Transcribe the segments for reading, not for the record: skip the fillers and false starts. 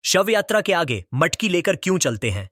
शव यात्रा के आगे मटकी लेकर क्यों चलते हैं?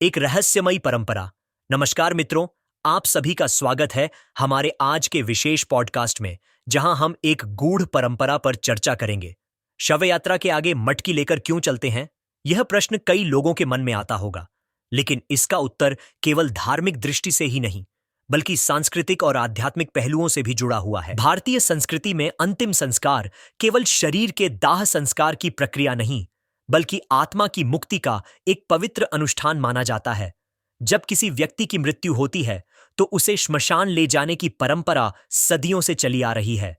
एक रहस्यमयी परंपरा। नमस्कार मित्रों, आप सभी का स्वागत है हमारे आज के विशेष पॉडकास्ट में, जहां हम एक गूढ़ परंपरा पर चर्चा करेंगे। शव यात्रा के आगे मटकी लेकर क्यों चलते हैं? यह प्रश्न कई लोगों के मन में आता होगा, लेकिन इसका उत्तर केवल धार्मिक दृष्टि से ही नहीं, बल्कि सांस्कृतिक और आध्यात्मिक पहलुओं से भी जुड़ा हुआ है। भारतीय संस्कृति में अंतिम संस्कार केवल शरीर के दाह संस्कार की प्रक्रिया नहीं, बल्कि आत्मा की मुक्ति का एक पवित्र अनुष्ठान माना जाता है। जब किसी व्यक्ति की मृत्यु होती है, तो उसे श्मशान ले जाने की परंपरा सदियों से चली आ रही है।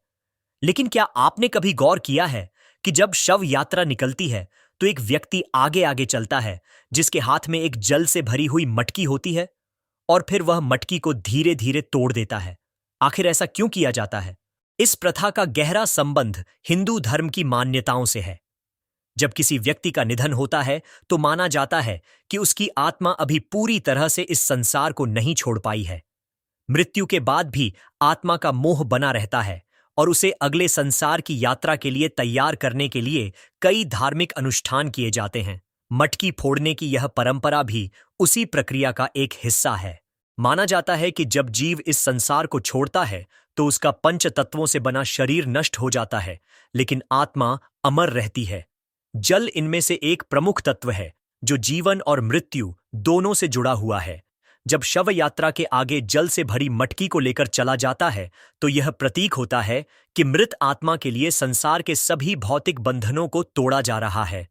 लेकिन क्या आपने कभी गौर किया है कि जब शव यात्रा निकलती है, तो एक व्यक्ति आगे आगे चलता है, जिसके हाथ में एक जल से भरी हुई मटकी होती है, और फिर वह मटकी को धीरे धीरे तोड़ देता है। आखिर ऐसा क्यों किया जाता है? इस प्रथा का गहरा संबंध हिंदू धर्म की मान्यताओं से है। जब किसी व्यक्ति का निधन होता है, तो माना जाता है कि उसकी आत्मा अभी पूरी तरह से इस संसार को नहीं छोड़ पाई है। मृत्यु के बाद भी आत्मा का मोह बना रहता है, और उसे अगले संसार की यात्रा के लिए तैयार करने के लिए कई धार्मिक अनुष्ठान किए जाते हैं। मटकी फोड़ने की यह परंपरा भी उसी प्रक्रिया का एक हिस्सा है। माना जाता है कि जब जीव इस संसार को छोड़ता है, तो उसका पंच तत्वों से बना शरीर नष्ट हो जाता है, लेकिन आत्मा अमर रहती है। जल इनमें से एक प्रमुख तत्व है, जो जीवन और मृत्यु दोनों से जुड़ा हुआ है। जब शव यात्रा के आगे जल से भरी मटकी को लेकर चला जाता है, तो यह प्रतीक होता है कि मृत आत्मा के लिए संसार के सभी भौतिक बंधनों को तोड़ा जा रहा है।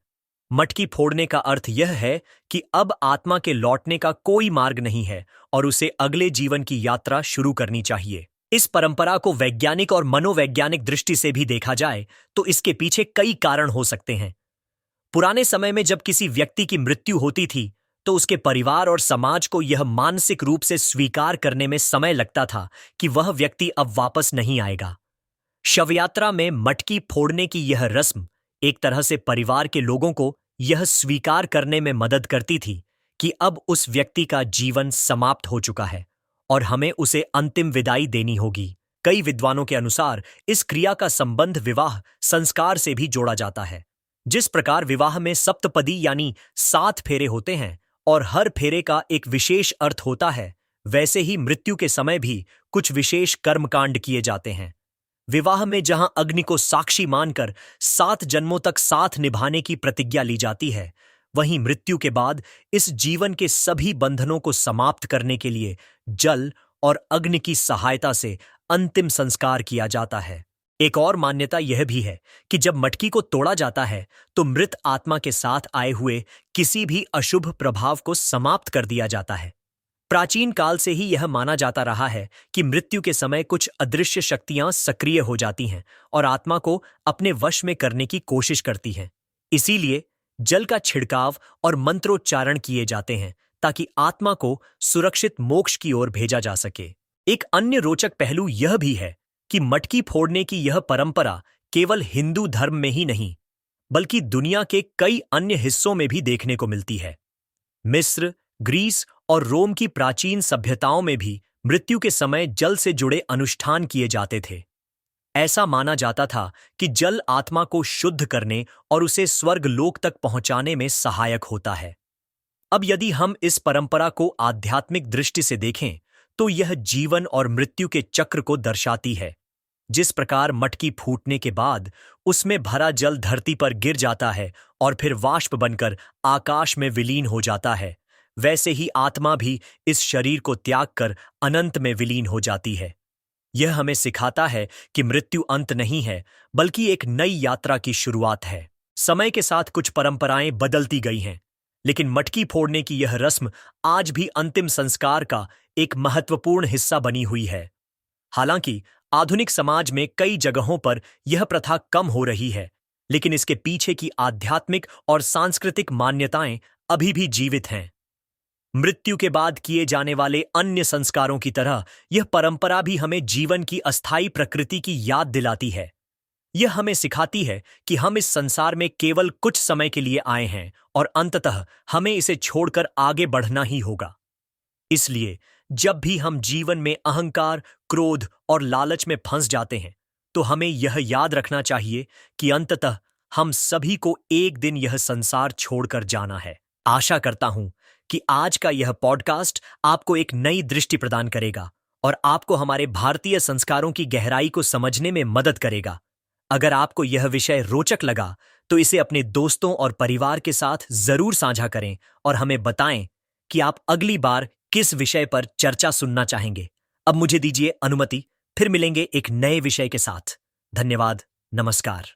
मटकी फोड़ने का अर्थ यह है कि अब आत्मा के लौटने का कोई मार्ग नहीं है, और उसे अगले जीवन की यात्रा शुरू करनी चाहिए। इस परंपरा को वैज्ञानिक और मनोवैज्ञानिक दृष्टि से भी देखा जाए, तो इसके पीछे कई कारण हो सकते हैं। पुराने समय में जब किसी व्यक्ति की मृत्यु होती थी, तो उसके परिवार और समाज को यह मानसिक रूप से स्वीकार करने में समय लगता था कि वह व्यक्ति अब वापस नहीं आएगा। शवयात्रा में मटकी फोड़ने की यह रस्म एक तरह से परिवार के लोगों को यह स्वीकार करने में मदद करती थी कि अब उस व्यक्ति का जीवन समाप्त हो चुका है, और हमें उसे अंतिम विदाई देनी होगी। कई विद्वानों के अनुसार इस क्रिया का संबंध विवाह संस्कार से भी जोड़ा जाता है। जिस प्रकार विवाह में सप्तपदी यानी 7 फेरे होते हैं, और हर फेरे का एक विशेष अर्थ होता है, वैसे ही मृत्यु के समय भी कुछ विशेष कर्मकांड किए जाते हैं। विवाह में जहां अग्नि को साक्षी मानकर 7 जन्मों तक साथ निभाने की प्रतिज्ञा ली जाती है, वहीं मृत्यु के बाद इस जीवन के सभी बंधनों को समाप्त करने के लिए जल और अग्नि की सहायता से अंतिम संस्कार किया जाता है। एक और मान्यता यह भी है कि जब मटकी को तोड़ा जाता है, तो मृत आत्मा के साथ आए हुए किसी भी अशुभ प्रभाव को समाप्त कर दिया जाता है। प्राचीन काल से ही यह माना जाता रहा है कि मृत्यु के समय कुछ अदृश्य शक्तियां सक्रिय हो जाती हैं और आत्मा को अपने वश में करने की कोशिश करती हैं। इसीलिए जल का छिड़काव और मंत्रोच्चारण किए जाते हैं, ताकि आत्मा को सुरक्षित मोक्ष की ओर भेजा जा सके। एक अन्य रोचक पहलू यह भी है कि मटकी फोड़ने की यह परंपरा केवल हिंदू धर्म में ही नहीं, बल्कि दुनिया के कई अन्य हिस्सों में भी देखने को मिलती है। मिस्र, ग्रीस और रोम की प्राचीन सभ्यताओं में भी मृत्यु के समय जल से जुड़े अनुष्ठान किए जाते थे। ऐसा माना जाता था कि जल आत्मा को शुद्ध करने और उसे स्वर्ग लोक तक पहुंचाने में सहायक होता है। अब यदि हम इस परंपरा को आध्यात्मिक दृष्टि से देखें, तो यह जीवन और मृत्यु के चक्र को दर्शाती है। जिस प्रकार मटकी फूटने के बाद उसमें भरा जल धरती पर गिर जाता है और फिर वाष्प बनकर आकाश में विलीन हो जाता है, वैसे ही आत्मा भी इस शरीर को त्याग कर अनंत में विलीन हो जाती है। यह हमें सिखाता है कि मृत्यु अंत नहीं है, बल्कि एक नई यात्रा की शुरुआत है। समय के साथ कुछ परंपराएं बदलती गई हैं, लेकिन मटकी फोड़ने की यह रस्म आज भी अंतिम संस्कार का एक महत्वपूर्ण हिस्सा बनी हुई है। हालांकि आधुनिक समाज में कई जगहों पर यह प्रथा कम हो रही है, लेकिन इसके पीछे की आध्यात्मिक और सांस्कृतिक मान्यताएं अभी भी जीवित हैं। मृत्यु के बाद किए जाने वाले अन्य संस्कारों की तरह यह परंपरा भी हमें जीवन की अस्थायी प्रकृति की याद दिलाती है। यह हमें सिखाती है कि हम इस संसार में केवल कुछ समय के लिए आए हैं, और अंततः हमें इसे छोड़कर आगे बढ़ना ही होगा। इसलिए जब भी हम जीवन में अहंकार, क्रोध और लालच में फंस जाते हैं, तो हमें यह याद रखना चाहिए कि अंततः हम सभी को एक दिन यह संसार छोड़कर जाना है। आशा करता हूं कि आज का यह पॉडकास्ट आपको एक नई दृष्टि प्रदान करेगा और आपको हमारे भारतीय संस्कारों की गहराई को समझने में मदद करेगा। अगर आपको यह विषय रोचक लगा तो इसे अपने दोस्तों और परिवार के साथ जरूर साझा करें और हमें बताएं कि आप अगली बार किस विषय पर चर्चा सुनना चाहेंगे। अब मुझे दीजिए अनुमति, फिर मिलेंगे एक नए विषय के साथ। धन्यवाद, नमस्कार।